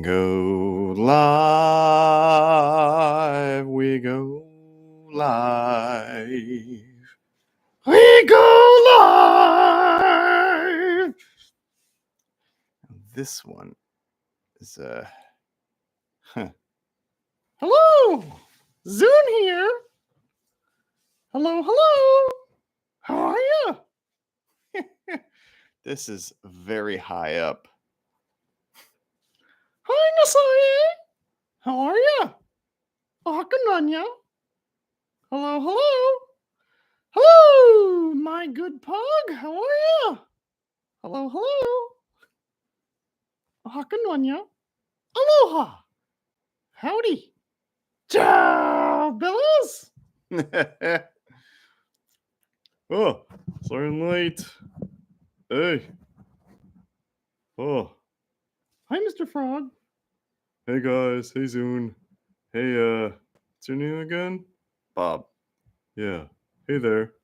Go live, we go live. We go live. This one is Hello, Zoon here. Hello. How are you? This is very high up. Hi, Nasai. How are you? Hakananya. Hello. Hello, my good pug. How are you? Hello. Hakananya. Aloha. Howdy. Ciao, Billis. Oh, sorry I'm late. Hey. Oh. Hi, Mr. Frog. Hey, guys. Hey, Zoon. Hey, what's your name again? Bob. Yeah. Hey there.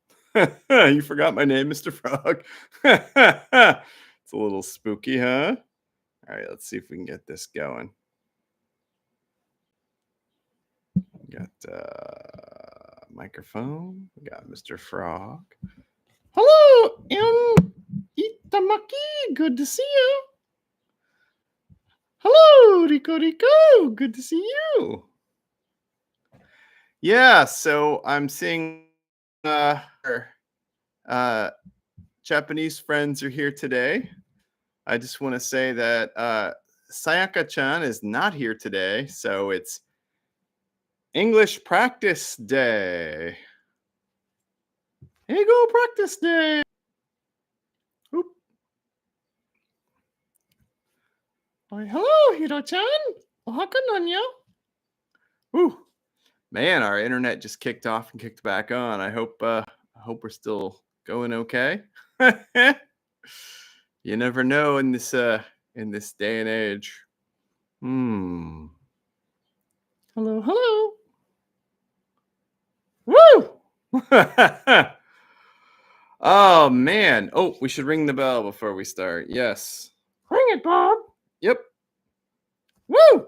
You forgot my name, Mr. Frog. It's a little spooky, huh? All right, let's see if we can get this going. We got microphone. We got Mr. Frog. Hello, Itamaki. Good to see you. Hello, Rico. Good to see you. Yeah, so I'm seeing Japanese friends are here today. I just want to say that Sayaka-chan is not here today, so it's English practice day. Here you go, practice day. Oop. Why, hello, Hiro-chan. Ohakananya. Ooh, man, our internet just kicked off and kicked back on. I hope we're still going okay. You never know in this day and age. Hello. Woo! Oh man. Oh, we should ring the bell before we start. Yes. Ring it, Bob. Yep. Woo!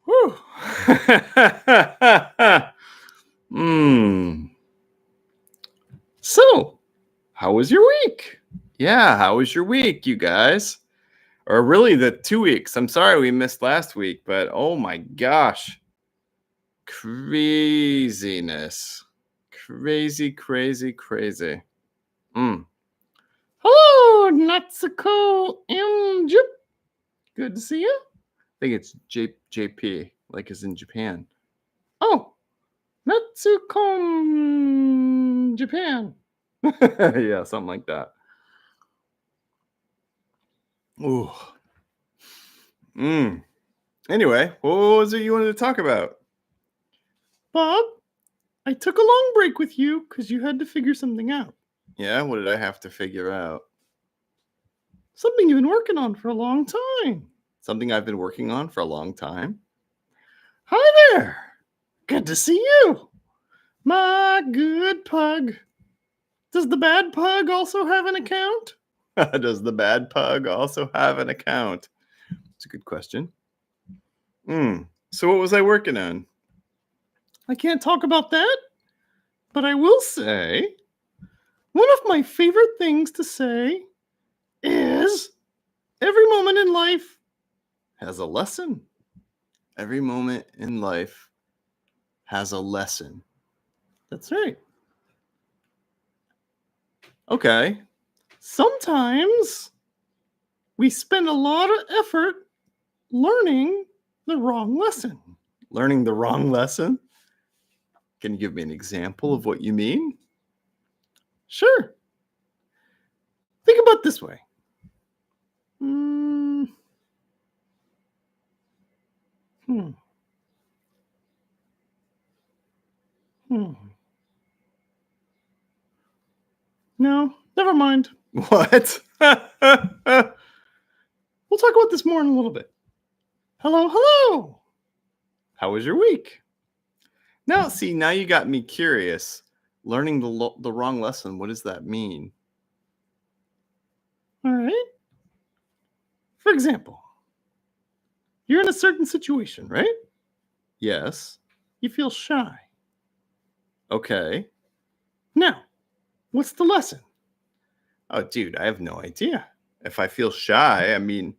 Whew. So, how was your week? Yeah, how was your week, you guys? Or really the 2 weeks. I'm sorry we missed last week, but oh my gosh. Craziness. Crazy. Hello, Natsuko M. Jip. Good to see you. I think it's JP, like is in Japan. Oh, Natsuko Japan. Yeah, something like that. Ooh. Anyway, what was it you wanted to talk about? Bob, I took a long break with you because you had to figure something out. Yeah, what did I have to figure out? Something you've been working on for a long time. Something I've been working on for a long time? Hi there. Good to see you. My good pug. Does the bad pug also have an account? Does the bad pug also have an account? It's a good question. So what was I working on? I can't talk about that, but I will say one of my favorite things to say is every moment in life has a lesson. Every moment in life has a lesson. That's right. Okay. Sometimes we spend a lot of effort learning the wrong lesson. Learning the wrong lesson? Can you give me an example of what you mean? Sure. Think about it this way. Hmm. No, never mind. What? We'll talk about this more in a little bit. Hello, hello. How was your week? Now, see, now you got me curious. Learning the wrong lesson, what does that mean? All right. For example, you're in a certain situation, right? Yes. You feel shy. Okay. Now, what's the lesson? Oh, dude, I have no idea. If I feel shy, I mean,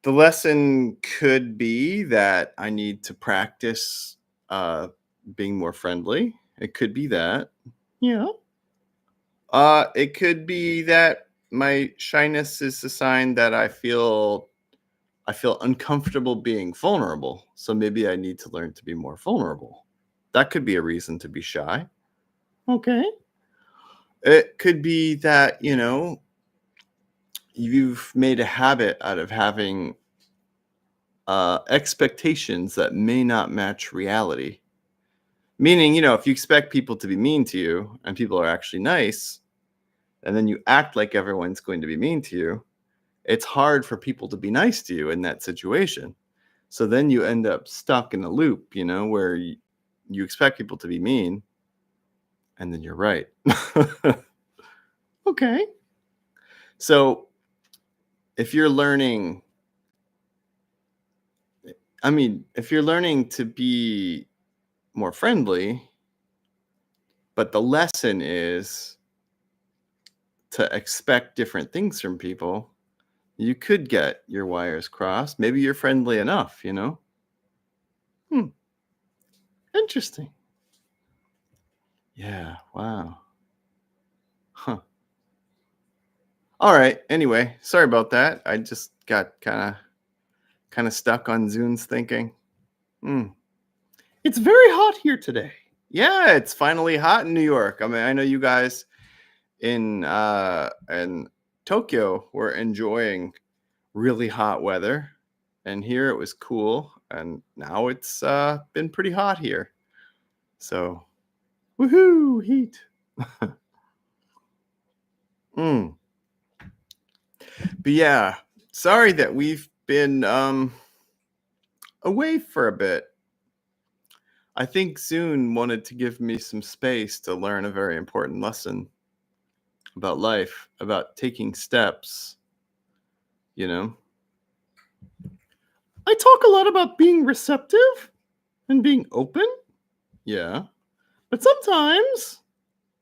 the lesson could be that I need to practice being more friendly. It could be that. Yeah. It could be that my shyness is a sign that I feel uncomfortable being vulnerable. So maybe I need to learn to be more vulnerable. That could be a reason to be shy. Okay. It could be that, you've made a habit out of having expectations that may not match reality. Meaning, if you expect people to be mean to you and people are actually nice, and then you act like everyone's going to be mean to you, it's hard for people to be nice to you in that situation. So then you end up stuck in a loop, where you expect people to be mean, and then you're right. Okay. So if you're learning, if you're learning to be more friendly, but the lesson is to expect different things from people, you could get your wires crossed. Maybe you're friendly enough, Hmm. Interesting. Yeah. Wow. Huh. All right. Anyway, sorry about that. I just got kind of stuck on Zoon's thinking. Hmm. It's very hot here today. Yeah, it's finally hot in New York. I mean, I know you guys in Tokyo were enjoying really hot weather, and here it was cool, and now it's been pretty hot here. So, woohoo, heat. Mm. But yeah, sorry that we've been away for a bit. I think Zoon wanted to give me some space to learn a very important lesson about life, about taking steps, you know. I talk a lot about being receptive and being open. Yeah. But sometimes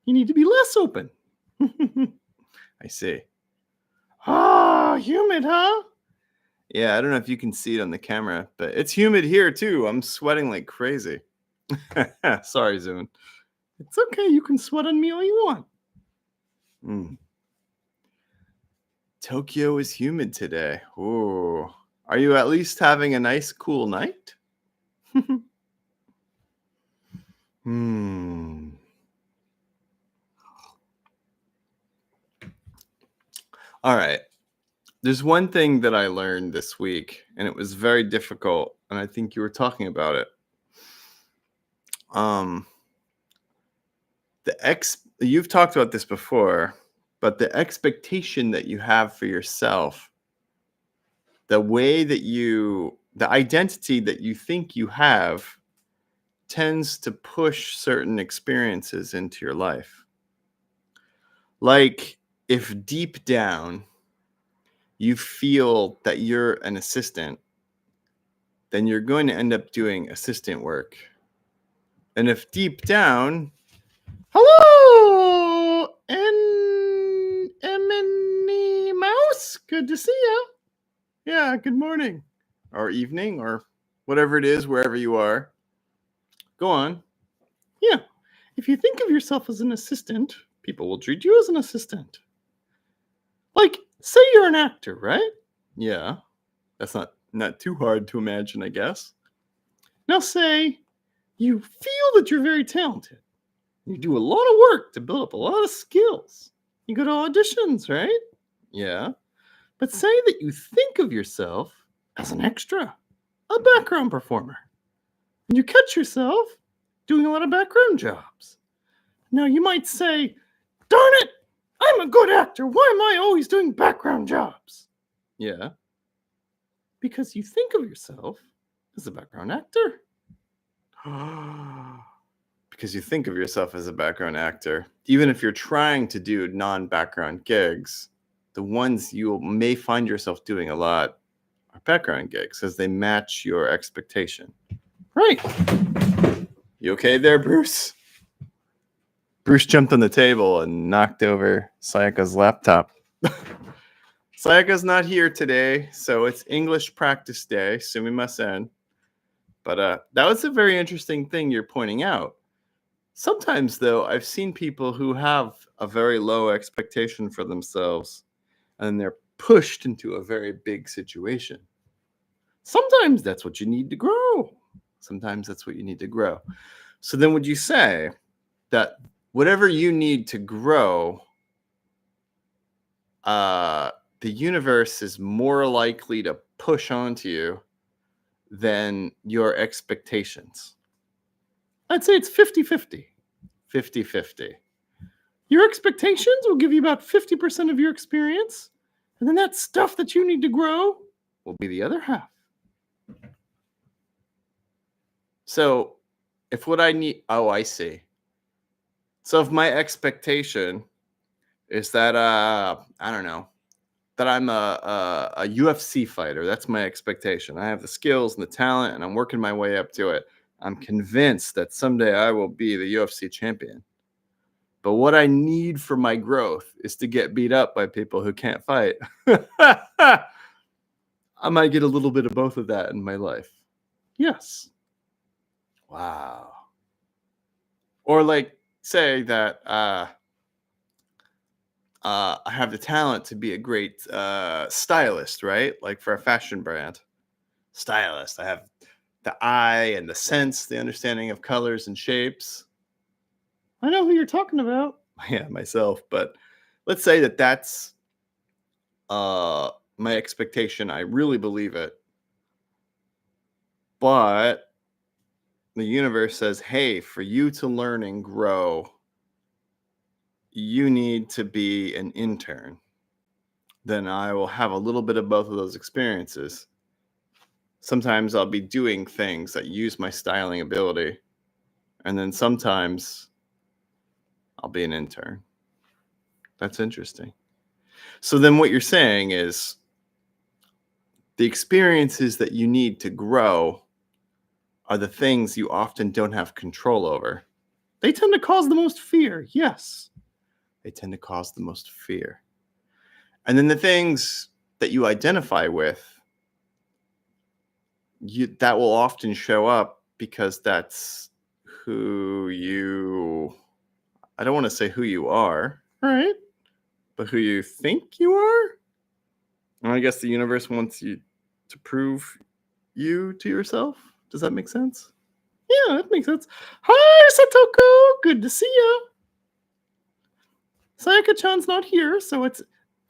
you need to be less open. I see. Ah, humid, huh? Yeah, I don't know if you can see it on the camera, but it's humid here too. I'm sweating like crazy. Sorry, Zoon. It's okay. You can sweat on me all you want. Mm. Tokyo is humid today. Ooh. Are you at least having a nice, cool night? Hmm. All right. There's one thing that I learned this week, and it was very difficult, and I think you were talking about it. Um, you've talked about this before, but the expectation that you have for yourself, the identity that you think you have, tends to push certain experiences into your life. Like if deep down you feel that you're an assistant, then you're going to end up doing assistant work. And if deep down, hello, Minnie Mouse, good to see you. Yeah, good morning, or evening, or whatever it is, wherever you are. Go on. Yeah, if you think of yourself as an assistant, people will treat you as an assistant. Like, say you're an actor, right? Yeah, that's not too hard to imagine, I guess. Now say you feel that you're very talented. You do a lot of work to build up a lot of skills. You go to auditions, right? Yeah. But say that you think of yourself as an extra, a background performer, and you catch yourself doing a lot of background jobs. Now you might say, darn it, I'm a good actor. Why am I always doing background jobs? Yeah. Because you think of yourself as a background actor. Because you think of yourself as a background actor. Even if you're trying to do non-background gigs, the ones you may find yourself doing a lot are background gigs because they match your expectation. Right. You okay there, Bruce? Bruce jumped on the table and knocked over Sayaka's laptop. Sayaka's not here today, so it's English practice day, sumimasen. But that was a very interesting thing you're pointing out. Sometimes, though, I've seen people who have a very low expectation for themselves, and they're pushed into a very big situation. Sometimes that's what you need to grow. Sometimes that's what you need to grow. So then would you say that whatever you need to grow, the universe is more likely to push onto you than your expectations? I'd say it's 50-50. 50-50. Your expectations will give you about 50% of your experience, and then that stuff that you need to grow will be the other half. So if what I need, I see. So if my expectation is that, I don't know, that I'm a UFC fighter, that's my expectation. I have the skills and the talent, and I'm working my way up to it. I'm convinced that someday I will be the UFC champion. But what I need for my growth is to get beat up by people who can't fight. I might get a little bit of both of that in my life. Yes. Wow. Or like say that I have the talent to be a great stylist, right? Like for a fashion brand. Stylist. I have the eye and the sense, the understanding of colors and shapes. I know who you're talking about. Yeah, myself. But let's say that that's my expectation. I really believe it. But the universe says, hey, for you to learn and grow, you need to be an intern. Then I will have a little bit of both of those experiences. Sometimes I'll be doing things that use my styling ability. And then sometimes I'll be an intern. That's interesting. So then what you're saying is the experiences that you need to grow are the things you often don't have control over. They tend to cause the most fear. Yes. They tend to cause the most fear. And then the things that you identify with, that will often show up because that's who you, I don't want to say who you are, right? But who you think you are. And I guess the universe wants you to prove you to yourself. Does that make sense? Yeah, that makes sense. Hi, Satoko. Good to see you. Sayaka-chan's not here, so it's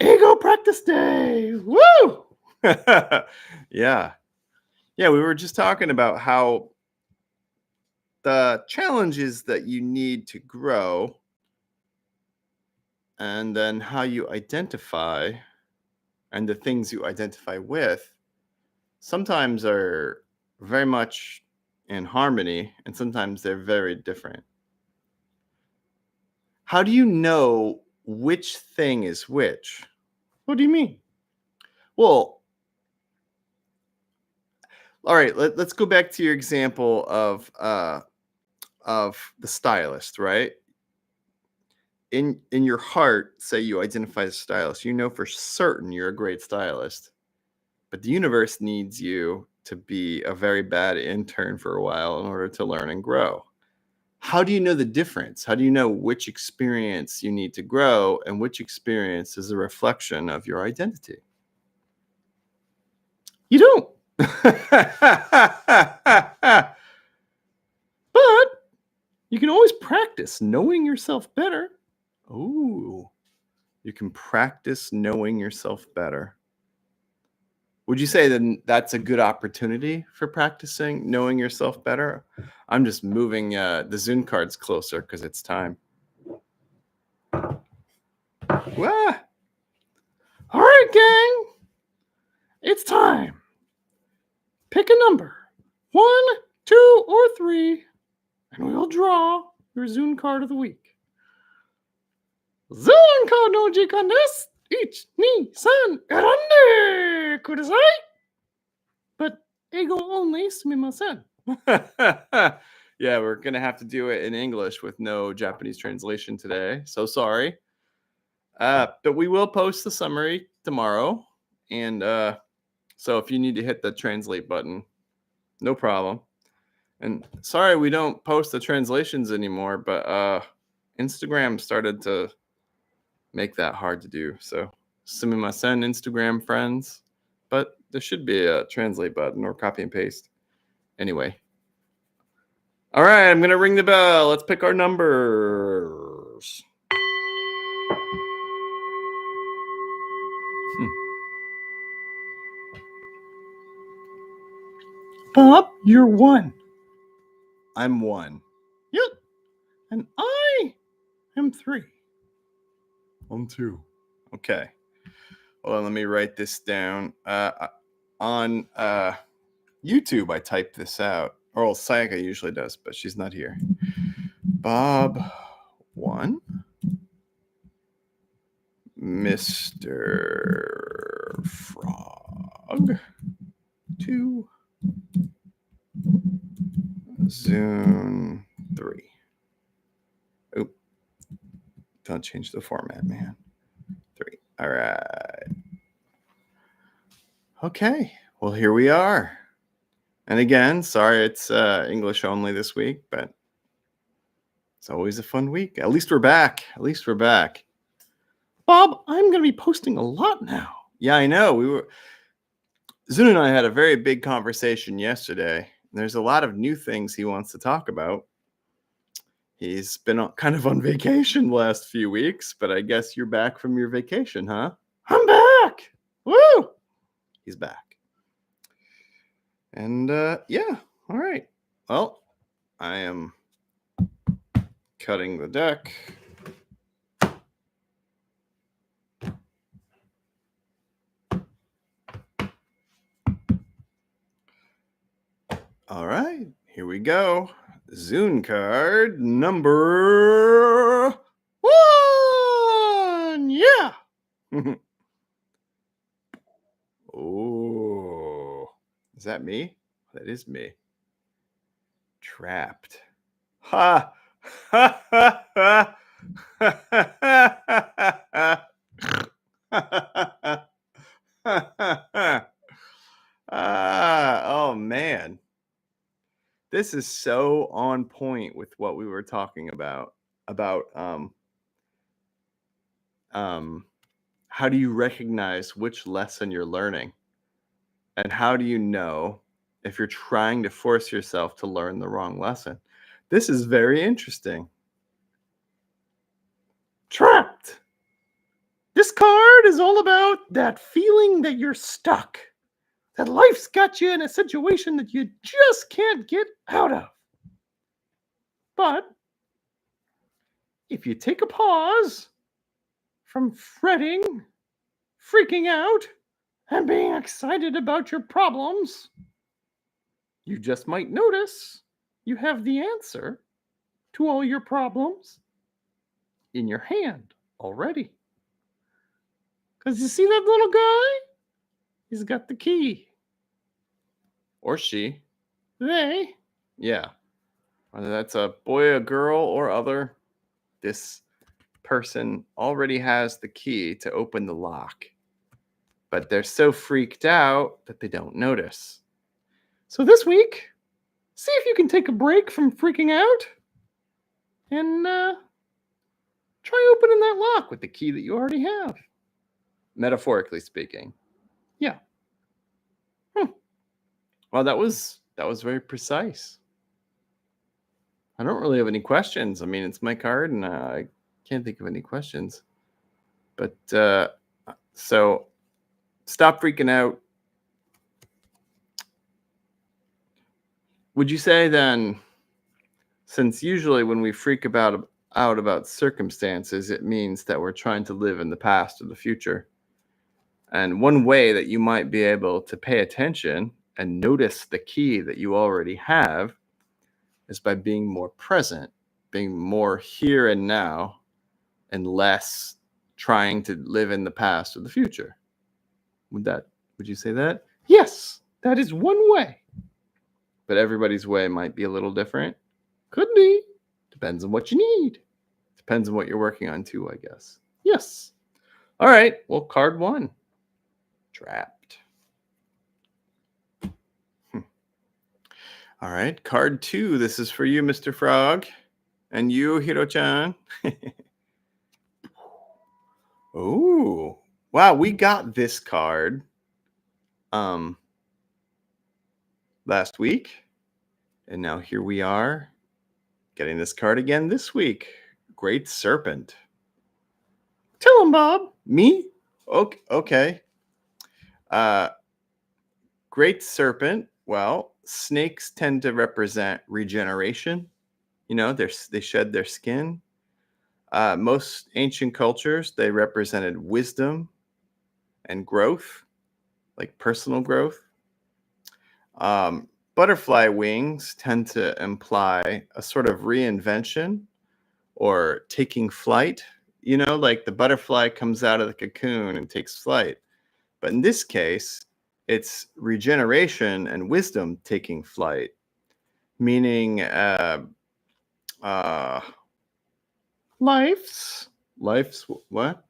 ego practice day. Woo! Yeah. Yeah, we were just talking about how the challenges that you need to grow and then how you identify and the things you identify with sometimes are very much in harmony and sometimes they're very different. How do you know which thing is which? What do you mean? Well, all right, let's go back to your example of the stylist, right? In your heart, say you identify as a stylist, you know for certain you're a great stylist, but the universe needs you to be a very bad intern for a while in order to learn and grow. How do you know the difference? How do you know which experience you need to grow and which experience is a reflection of your identity? You don't. But you can always practice knowing yourself better. Ooh, you can practice knowing yourself better. Would you say then that's a good opportunity for practicing knowing yourself better? I'm just moving the Zoon cards closer because it's time. Wah! All right, gang. It's time. Pick a number. 1, 2, or 3, and we'll draw your Zoon card of the week. Zoon card no jikan desu. 1, 2, 3, erande kudasai. But ego only sumimasen. Yeah, we're going to have to do it in English with no Japanese translation today. So sorry. But we will post the summary tomorrow. And so if you need to hit the translate button, no problem. And sorry we don't post the translations anymore, but Instagram started to make that hard to do. So sumimasen, Instagram friends. But there should be a translate button or copy and paste. Anyway. All right, I'm going to ring the bell. Let's pick our numbers. Bob, you're 1. I'm 1. Yep. And I am 3. I'm 2. Okay. Well, let me write this down. On YouTube, I typed this out. Or well, Sayaka usually does, but she's not here. Bob 1. Mr. Frog 2. Zoon 3. Oop. Don't change the format, man. 3. All right. Okay. Well, here we are. And again, sorry it's English only this week, but it's always a fun week. At least we're back. Bob, I'm going to be posting a lot now. Yeah, I know. Zoon and I had a very big conversation yesterday. There's a lot of new things he wants to talk about. He's been kind of on vacation the last few weeks, but I guess you're back from your vacation, huh? I'm back. Woo! He's back. And yeah, all right. Well, I am cutting the deck. All right, here we go. Zoon card number 1. Yeah. Oh, is that me? That is me. Trapped. Ha! Ha ha ha! Oh man. This is so on point with what we were talking about how do you recognize which lesson you're learning? And how do you know if you're trying to force yourself to learn the wrong lesson? This is very interesting. Trapped. This card is all about that feeling that you're stuck. That life's got you in a situation that you just can't get out of. But if you take a pause from fretting, freaking out, and being excited about your problems, you just might notice you have the answer to all your problems in your hand already. Because you see that little guy? He's got the key. Or she. They. Yeah. Whether that's a boy, a girl, or other, this person already has the key to open the lock. But they're so freaked out that they don't notice. So this week, see if you can take a break from freaking out and try opening that lock with the key that you already have. Metaphorically speaking. Yeah. Well, that was very precise. I don't really have any questions. I mean, it's my card, and I can't think of any questions. But so stop freaking out. Would you say then, since usually when we freak out about circumstances, it means that we're trying to live in the past or the future? And one way that you might be able to pay attention and notice the key that you already have is by being more present, being more here and now, and less trying to live in the past or the future. Would you say that? Yes, that is one way. But everybody's way might be a little different. Could be. Depends on what you need. Depends on what you're working on too, I guess. Yes. All right. Well, card 1. Trapped. All right. Card 2. This is for you, Mr. Frog. And you, Hiro-chan. Oh. Wow, we got this card last week. And now here we are getting this card again this week. Great Serpent. Tell him, Bob. Me? Okay. Great Serpent. Well, snakes tend to represent regeneration. You know, they shed their skin. Most ancient cultures, they represented wisdom and growth, like personal growth. Butterfly wings tend to imply a sort of reinvention or taking flight. You know, like the butterfly comes out of the cocoon and takes flight. But in this case, it's regeneration and wisdom taking flight, meaning Life's what?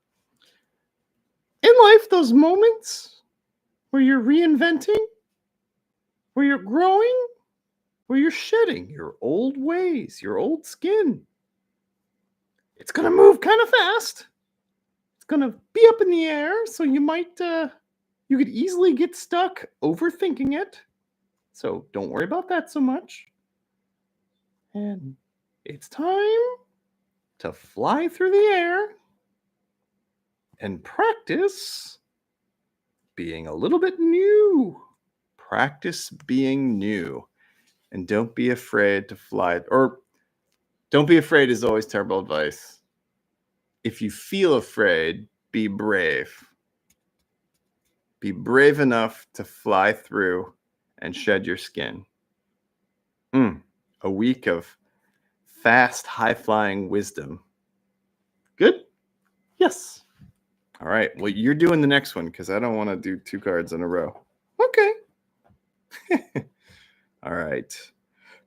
in life, those moments where you're reinventing, where you're growing, where you're shedding your old ways, your old skin. It's going to move kind of fast. It's going to be up in the air, so you could easily get stuck overthinking it. So don't worry about that so much. And it's time to fly through the air and practice being a little bit new. Practice being new. And don't be afraid to fly. Or don't be afraid is always terrible advice. If you feel afraid, be brave. Be brave enough to fly through and shed your skin. A week of fast, high-flying wisdom. Good? Yes. All right. Well, you're doing the next one because I don't want to do 2 cards in a row. Okay. All right.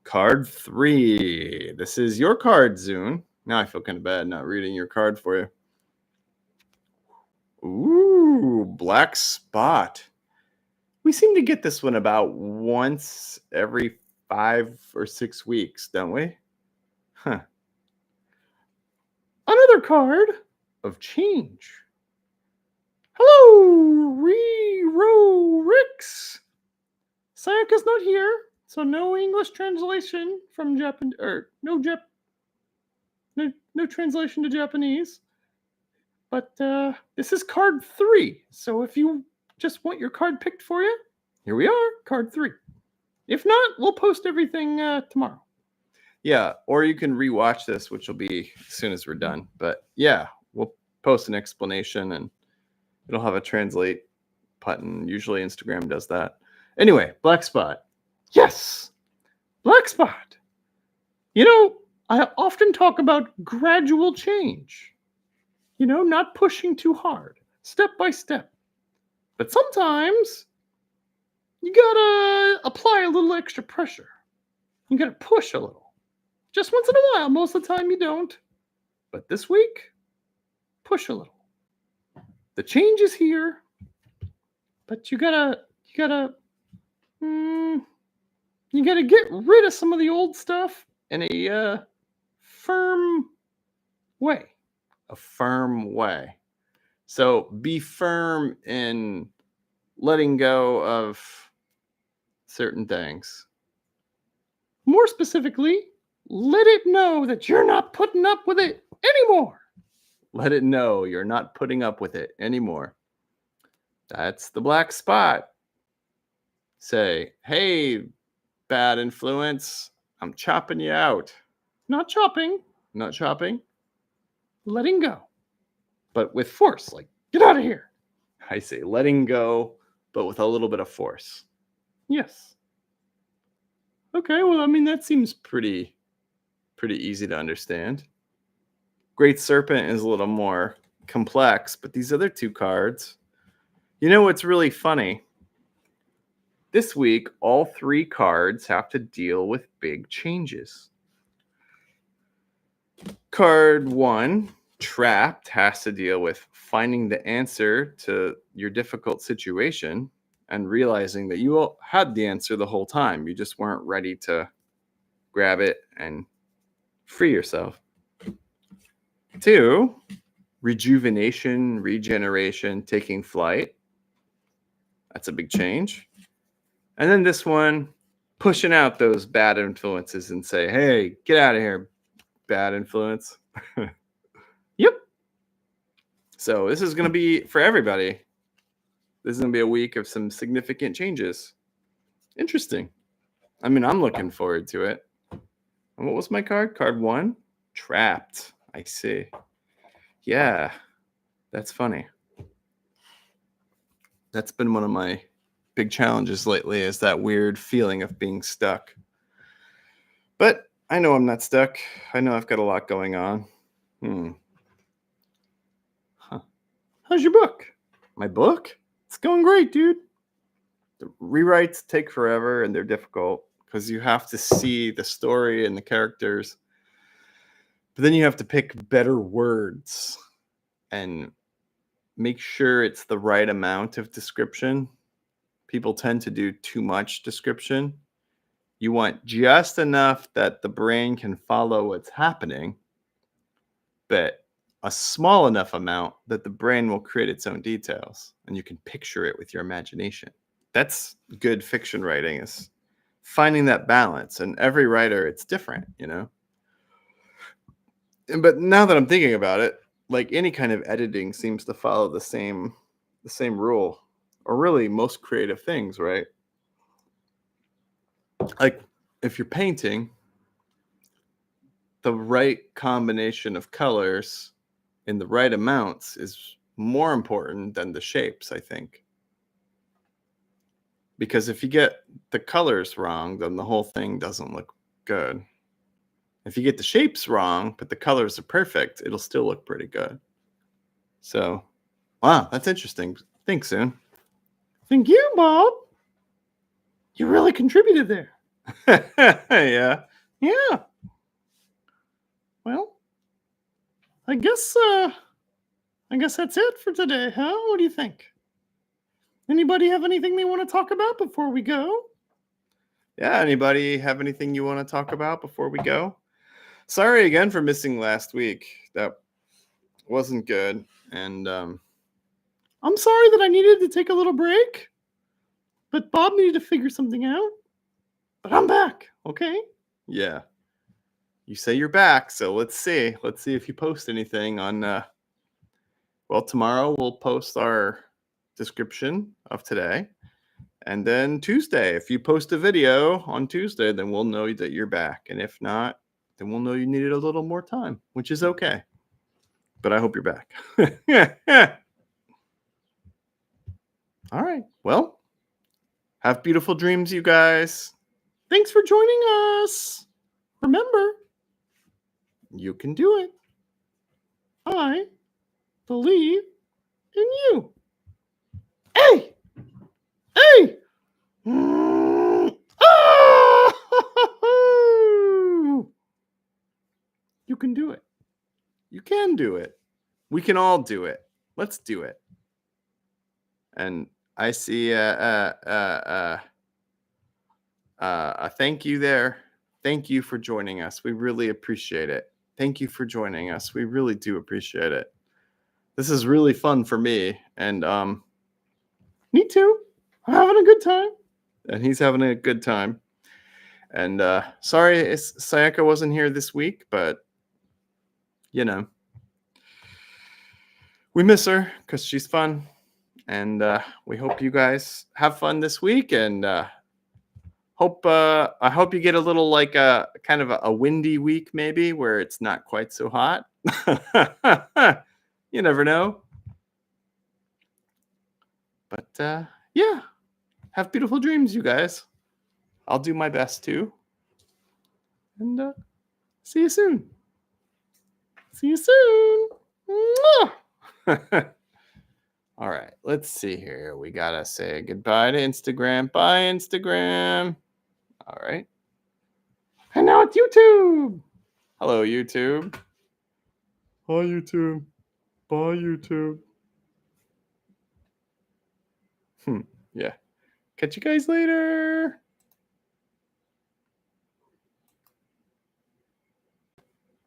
Card 3. This is your card, Zoon. Now I feel kind of bad not reading your card for you. Ooh, black spot. We seem to get this one about once every 5 or 6 weeks, don't we? Huh. Another card Of change. Hello, Rix. Sayaka's not here, so no English translation from Japan, or no translation to Japanese. But this is card 3, so if you just want your card picked for you, here we are, card 3. If not, we'll post everything tomorrow. Yeah, or you can rewatch this, which will be as soon as we're done. But yeah, we'll post an explanation and it'll have a translate button. Usually Instagram does that. Anyway, black spot. Yes, black spot. You know, I often talk about gradual change. You know, not pushing too hard, step by step. But sometimes you gotta apply a little extra pressure. You gotta push a little. Just once in a while. Most of the time you don't. But this week, push a little. The change is here, but you gotta get rid of some of the old stuff in a firm way. A firm way. So be firm in letting go of certain things. More specifically, let it know that you're not putting up with it anymore. Let it know you're not putting up with it anymore. That's the black spot. Say, hey, Bad influence. I'm chopping you out. Not chopping, Not chopping, letting go. but with force. Like, Get out of here. I say, letting go, but with a little bit of force. Yes. Okay, well, I mean, that seems Pretty easy to understand. Great Serpent is a little more complex, but these other two cards, you know what's really funny? This week, all three cards have to deal with big changes. Card 1, Trapped, has to deal with finding the answer to your difficult situation and realizing that you all had the answer the whole time. You just weren't ready to grab it and free yourself. 2, Rejuvenation, Regeneration, Taking Flight. That's a big change. And then this one, pushing out those bad influences and say, hey, get out of here, bad influence. Yep. So this is going to be for everybody. This is going to be a week of some significant changes. Interesting. I mean, I'm looking forward to it. And what was my card? Card 1? Trapped. I see. Yeah, that's funny. That's been one of my big challenges lately, is that weird feeling of being stuck. But I know I'm not stuck. I know I've got a lot going on. How's your book? My book? It's going great, dude. The rewrites take forever and they're difficult because you have to see the story and the characters. But then you have to pick better words and make sure it's the right amount of description. People tend to do too much description. You want just enough that the brain can follow what's happening, but a small enough amount that the brain will create its own details and you can picture it with your imagination. That's good fiction writing, is finding that balance. And every writer, it's different, you know? But now that I'm thinking about it, like any kind of editing seems to follow the same rule, or really most creative things, right? Like if you're painting, the right combination of colors in the right amounts is more important than the shapes, I think. Because if you get the colors wrong, then the whole thing doesn't look good. If you get the shapes wrong, but the colors are perfect, it'll still look pretty good. So, wow, that's interesting. Thanks, Zoon. Thank you, Bob. You really contributed there. Yeah. Yeah. Well, I guess that's it for today, huh? What do you think? Anybody have anything they want to talk about before we go? Yeah, anybody have anything you want to talk about before we go? Sorry again for missing last week. That wasn't good. And I'm sorry that I needed to take a little break, but Bob needed to figure something out. But I'm back, okay? yeah. You say you're back, so let's see. Let's see if you post anything on well, tomorrow we'll post our description of today. And then Tuesday, if you post a video on Tuesday, then we'll know that you're back. And if not, then we'll know you needed a little more time, which is okay. But I hope you're back. All right. Well, have beautiful dreams, you guys. Thanks for joining us. Remember, You can do it. I believe in you. Hey! Hey! Oh! You can do it. You can do it. We can all do it. Let's do it. And I see a thank you there. Thank you for joining us. We really appreciate it. Thank you for joining us. We really do appreciate it. This is really fun for me, and Me too. I'm having a good time. he's having a good time. And sorry Sayaka wasn't here this week, but you know, we miss her because she's fun. And we hope you guys have fun this week. And I hope you get a little like a kind of a windy week maybe where it's not quite so hot. You never know. But yeah, have beautiful dreams, you guys. I'll do my best too. And see you soon. See you soon. Mwah! All right, let's see here. We gotta say goodbye to Instagram. Bye, Instagram. All right. And now it's YouTube. Hello, YouTube. Hi, YouTube. Bye, YouTube. Yeah. Catch you guys later.